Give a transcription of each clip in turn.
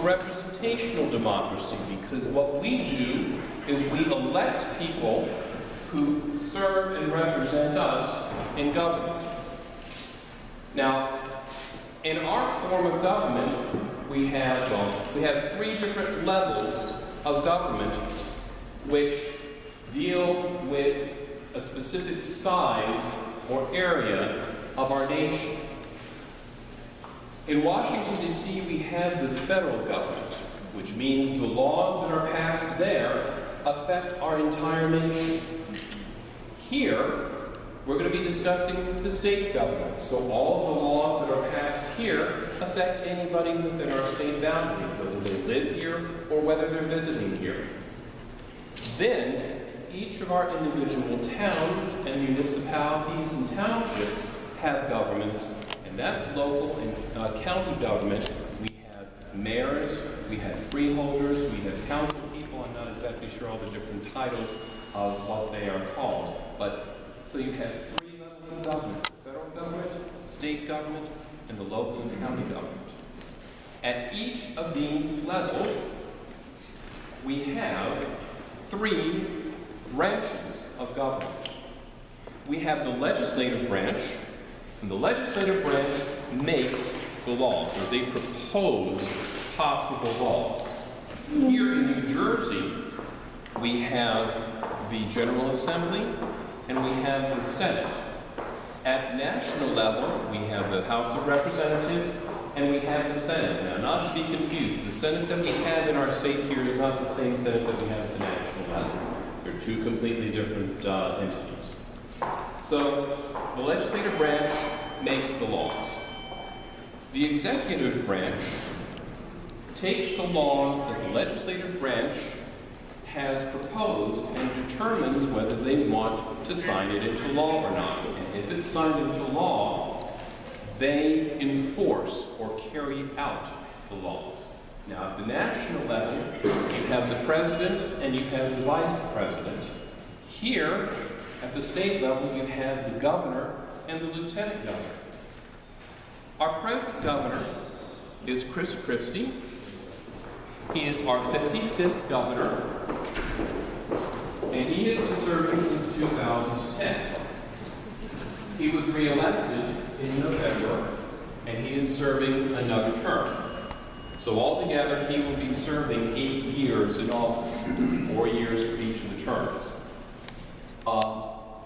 representational democracy, because what we do is we elect people who serve and represent us in government. Now, in our form of government, we have three different levels of government which deal with a specific size or area of our nation. In Washington, D.C., we have the federal government, which means the laws that are passed there affect our entire nation. Here, we're going to be discussing the state government. So all of the laws that are passed here affect anybody within our state boundaries, whether they live here or whether they're visiting here. Then, each of our individual towns and municipalities and townships have governments, and that's local and county government. We have mayors, we have freeholders, we have council people. I'm not exactly sure all the different titles of what they are called. But so you have three levels of government: the federal government, state government, and the local and county government. At each of these levels, we have three branches of government. We have the legislative branch, and the legislative branch makes the laws, or they propose possible laws. Here in New Jersey, we have the General Assembly, and we have the Senate. At national level, we have the House of Representatives, and we have the Senate. Now, not to be confused, the Senate that we have in our state here is not the same Senate that we have at the national level. They're two completely different entities. So, the legislative branch makes the laws. The executive branch takes the laws that the legislative branch has proposed and determines whether they want to sign it into law or not. And if it's signed into law, they enforce or carry out the laws. Now, at the national level, you have the president and you have the vice president. Here, at the state level, you have the governor and the lieutenant governor. Our present governor is Chris Christie. He is our 55th governor, and he has been serving since 2010. He was re-elected in November, and he is serving another term. So altogether, he will be serving 8 years in office, 4 years for each of the terms.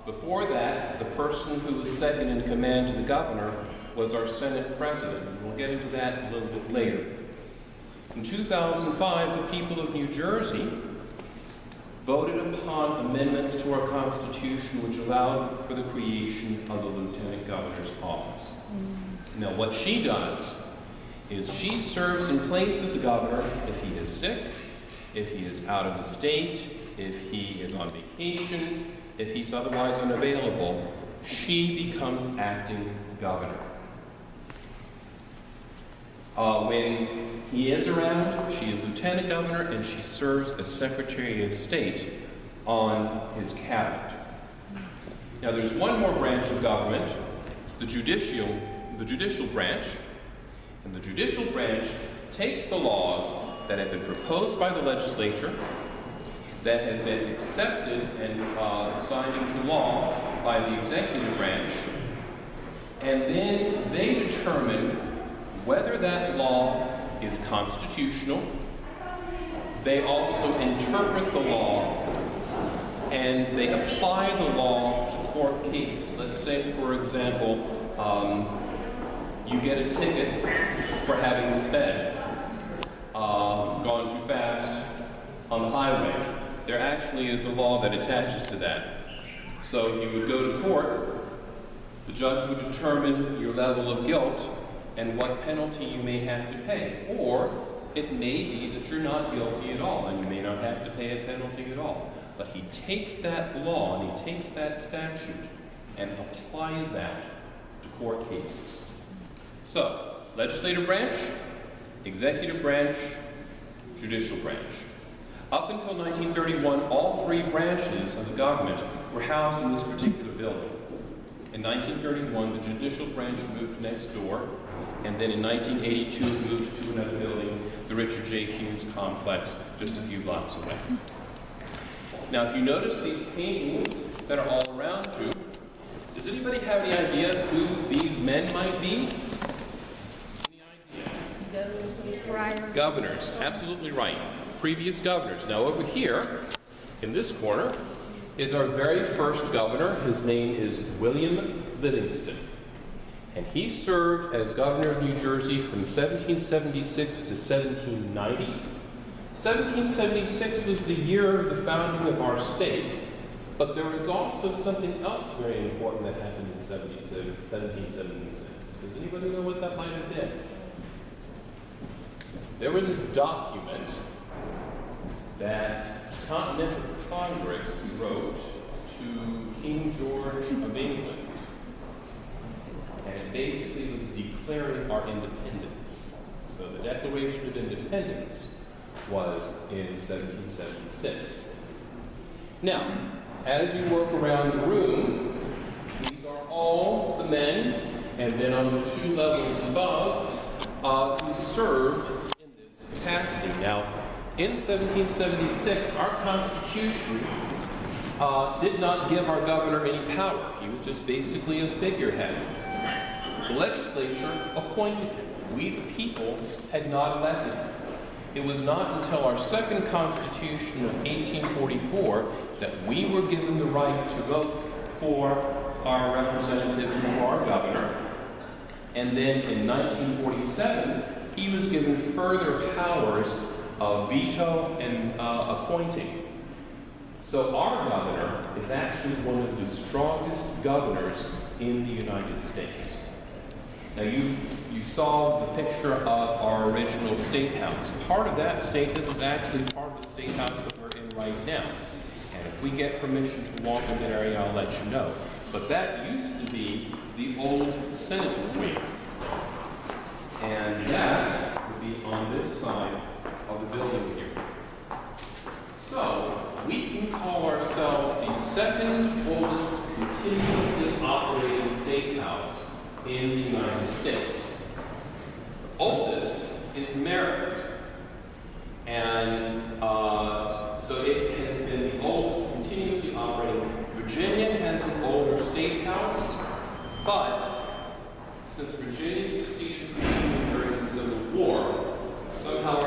Before that, the person who was second in command to the governor was our Senate president. We'll get into that a little bit later. In 2005, the people of New Jersey voted upon amendments to our Constitution which allowed for the creation of the Lieutenant Governor's office. Now, what she does is she serves in place of the governor if he is sick, if he is out of the state, if he is on vacation, if he's otherwise unavailable. She becomes acting governor. When he is around, she is lieutenant governor, and she serves as Secretary of State on his cabinet. Now, there's one more branch of government. It's the judicial branch. And the judicial branch takes the laws that have been proposed by the legislature, that have been accepted and signed into law by the executive branch, and then they determine whether that law is constitutional. They also interpret the law, and they apply the law to court cases. Let's say, for example, you get a ticket for having sped, gone too fast on the highway. There actually is a law that attaches to that. So you would go to court, the judge would determine your level of guilt and what penalty you may have to pay. Or it may be that you're not guilty at all and you may not have to pay a penalty at all. But he takes that law and he takes that statute and applies that to court cases. So, legislative branch, executive branch, judicial branch. Up until 1931, all three branches of the government were housed in this particular building. In 1931, the judicial branch moved next door, and then in 1982, it moved to another building. The Richard J. Hughes complex just a few blocks away. Now, if you notice these paintings that are all around you, does anybody have any idea who these men might be? Any idea? Governors, absolutely right. Previous governors. Now, over here, in this corner, is our very first governor. His name is William Livingston. And he served as governor of New Jersey from 1776 to 1790. 1776 was the year of the founding of our state, but there was also something else very important that happened in 1776. Does anybody know what that might have been? There was a document that Continental Congress wrote to King George of England. And it basically was declaring our independence. So the Declaration of Independence was in 1776. Now, as you work around the room, these are all the men, and then on the two levels above, who served in this capacity. Now, in 1776, our Constitution did not give our governor any power. He was just basically a figurehead. The legislature appointed him. We, the people, had not elected him. It was not until our second Constitution of 1844 that we were given the right to vote for our representatives and for our governor. And then in 1947, he was given further powers of veto and appointing. So our governor is actually one of the strongest governors in the United States. Now you saw the picture of our original Statehouse. Part of that Statehouse is actually part of the Statehouse that we're in right now. And if we get permission to walk in that area, I'll let you know. But that used to be the old Senate wing. And that would be on this side of the building here. So we can call ourselves the second oldest continuously operating Statehouse in the United States. The oldest is Maryland. And so it has been the oldest continuously operating. Virginia has an older Statehouse, but since Virginia seceded from the Union during the Civil War, somehow